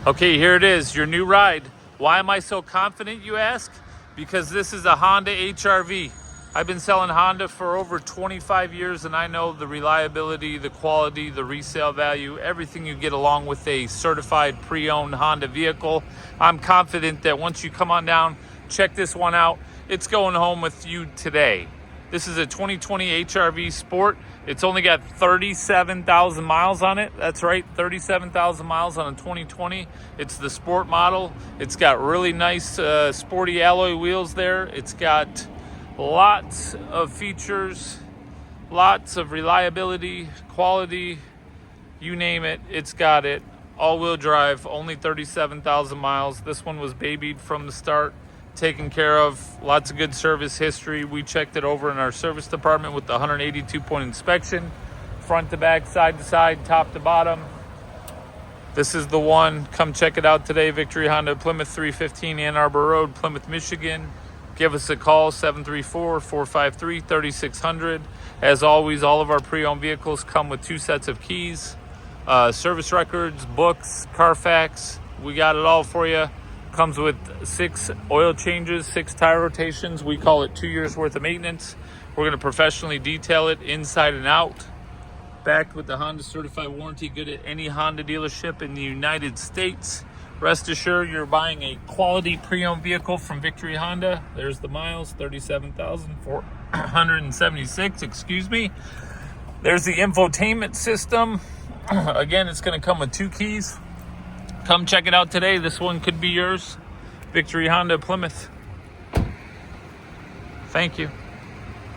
Okay, here it is, your new ride. Why am I so confident, you ask? Because this is a Honda HRV. I've been selling Honda for over 25 years, and I know the reliability, the quality, the resale value, everything you get along with a certified pre-owned Honda vehicle. I'm confident that once you come on down, check this one out, it's going home with you today. This is a 2020 HRV Sport. It's only got 37,000 miles on it. That's right, 37,000 miles on a 2020. It's the Sport model. It's got really nice sporty alloy wheels there. It's got lots of features, lots of reliability, quality, you name it, it's got it. All-wheel drive, only 37,000 miles. This one was babied from the start, taken care of, lots of good service history. We checked it over in our service department with the 182-point inspection, front to back, side to side, top to bottom. This is the one. Come check it out today. Victory Honda of Plymouth, 315 Ann Arbor Road, Plymouth, Michigan. Give us a call, 734-453-3600. As always, all of our pre-owned vehicles come with 2 sets of keys, service records, books, Carfax. We got it all for you. Comes with 6 oil changes, 6 tire rotations. We call it 2 years worth of maintenance. We're going to professionally detail it inside and out. Backed with the Honda certified warranty, good at any Honda dealership in the United States. Rest assured, you're buying a quality pre-owned vehicle from Victory Honda. There's the miles, 37,476, excuse me. There's the infotainment system. Again, it's going to come with 2 keys. Come check it out today. This one could be yours. Victory Honda Plymouth. Thank you.